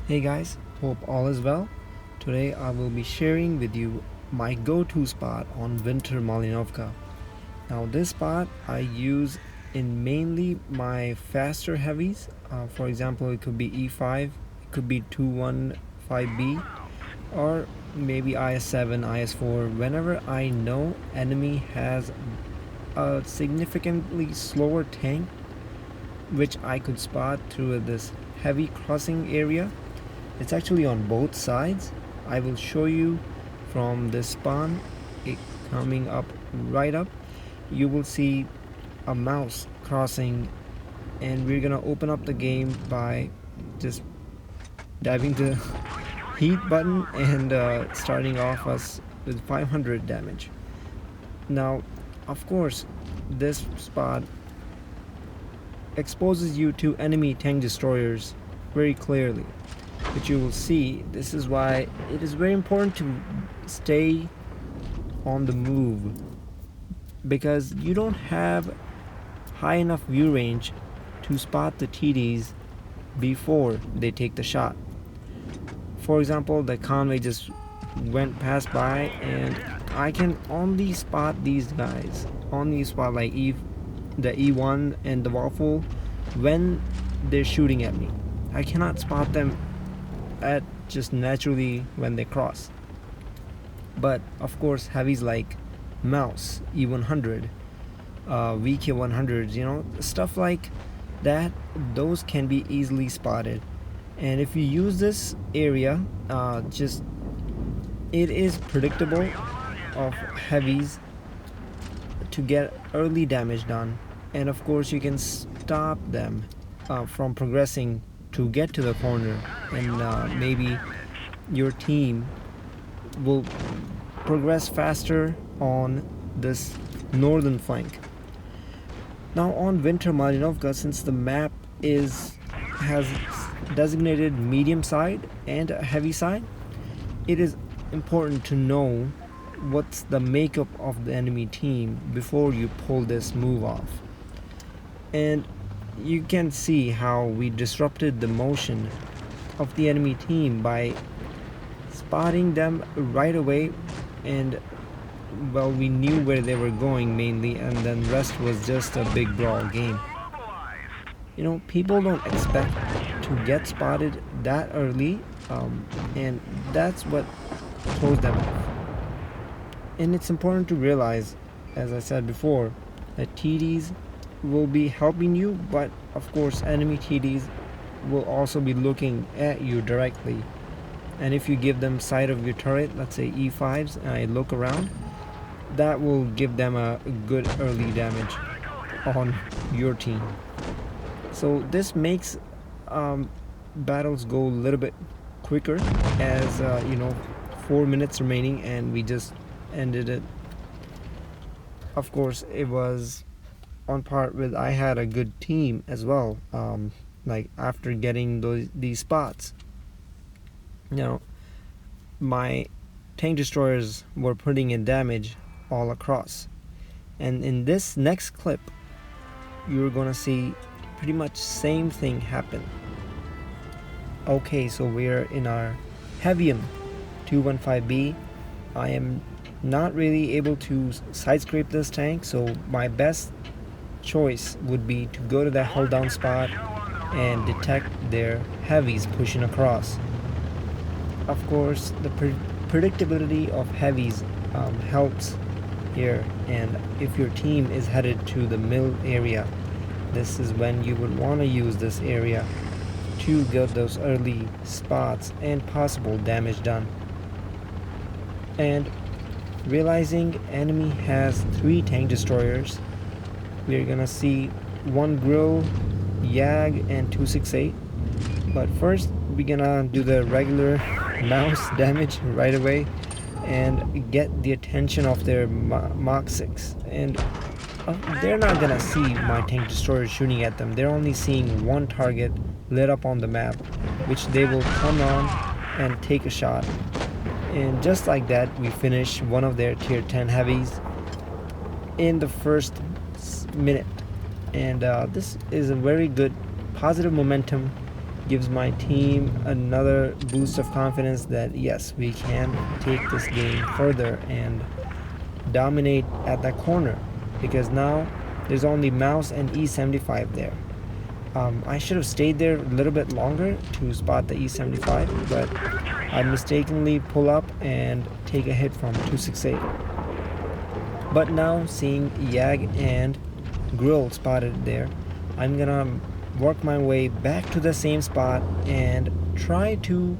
Hey guys, hope all is well. Today I will be sharing with you my go-to spot on winter Malinovka. Now this spot I use in mainly my faster heavies. For example, it could be E5, it could be 215B, or maybe IS7, IS4. Whenever I know enemy has a significantly slower tank, which I could spot through this heavy crossing area. It's actually on both sides. I will show you from the spawn, it coming up right up. You will see a mouse crossing, and we're gonna open up the game by just diving the heat button and starting off us with 500 damage. Now, of course, this spot exposes you to enemy tank destroyers very clearly, which you will see. This is why it is very important to stay on the move, because you don't have high enough view range to spot the TDs before they take the shot. For example, the convoy just went past by and I can only spot these guys, only spot like the E1 and the waffle when they're shooting at me. I cannot spot them at just naturally when they cross. But of course, heavies like mouse, E100, VK100s, stuff like that, those can be easily spotted. And if you use this area, just it is predictable of heavies to get early damage done, and of course you can stop them from progressing to get to the corner, and maybe your team will progress faster on this northern flank. Now on winter Malinovka, since the map has designated medium side and a heavy side, it is important to know what's the makeup of the enemy team before you pull this move off. And you can see how we disrupted the motion of the enemy team by spotting them right away, and well, we knew where they were going mainly, and then rest was just a big brawl game. People don't expect to get spotted that early, and that's what throws them off. And it's important to realize, as I said before, that TDs will be helping you, but of course enemy TDs will also be looking at you directly. And if you give them sight of your turret, let's say E5s, and I look around, that will give them a good early damage on your team. So this makes battles go a little bit quicker, as 4 minutes remaining and we just ended it. Of course, it was on part with I had a good team as well. Like after getting these spots, my tank destroyers were putting in damage all across. And in this next clip, you're gonna see pretty much same thing happen. Okay, so we're in our Heavium 215B. I am not really able to side scrape this tank, so my best choice would be to go to that hold down spot and detect their heavies pushing across. Of course, the predictability of heavies helps here, and if your team is headed to the mill area, this is when you would want to use this area to get those early spots and possible damage done. And realizing enemy has 3 tank destroyers, we're gonna see 1 Grill, Yag, and 268. But first, we're gonna do the regular mouse damage right away and get the attention of their Mach 6. And they're not gonna see my tank destroyer shooting at them. They're only seeing one target lit up on the map, which they will come on and take a shot. And just like that, we finish one of their tier 10 heavies in the first minute. And this is a very good positive momentum gives my team another boost of confidence that yes, we can take this game further and dominate at that corner, because now there's only Mouse and E75 there. I should have stayed there a little bit longer to spot the E75, but I mistakenly pull up and take a hit from 268. But now seeing Yag and Grill spotted there, I'm gonna work my way back to the same spot and try to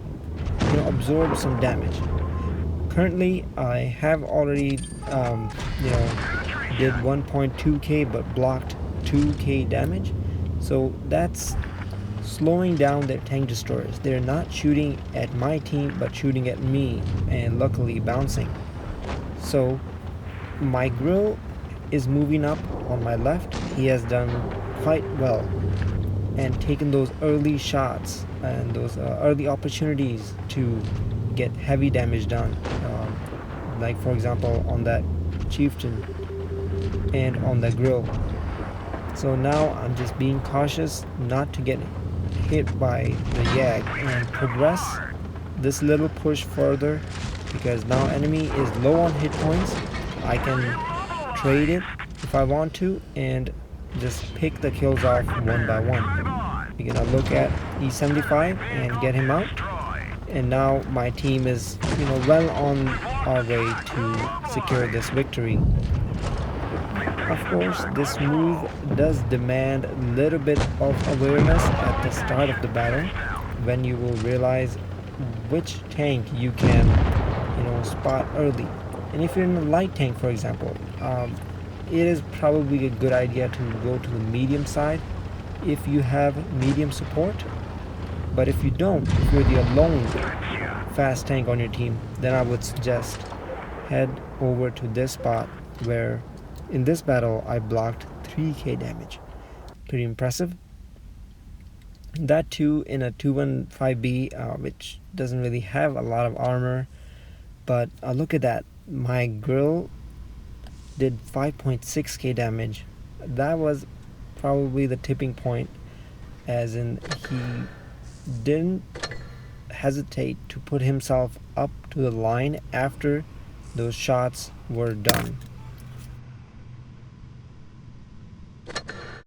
absorb some damage. Currently I have already did 1.2k but blocked 2k damage, so that's slowing down their tank destroyers. They're not shooting at my team but shooting at me, and luckily bouncing. So my Grill is moving up on my left. He has done quite well and taken those early shots and those early opportunities to get heavy damage done, like for example on that chieftain and on the Grill. So now I'm just being cautious not to get hit by the Yag and progress this little push further, because now enemy is low on hit points. I can trade it if I want to and just pick the kills off one by one. We're gonna look at E75 and get him out, and now my team is well on our way to secure this victory. Of course, this move does demand a little bit of awareness at the start of the battle, when you will realize which tank you can spot early. And if you're in a light tank, for example, it is probably a good idea to go to the medium side if you have medium support. But if you don't, if you're the alone fast tank on your team, then I would suggest head over to this spot where in this battle I blocked 3k damage. Pretty impressive. That too in a 215B, which doesn't really have a lot of armor. But look at that. My Grill did 5.6k damage. That was probably the tipping point, as in he didn't hesitate to put himself up to the line after those shots were done.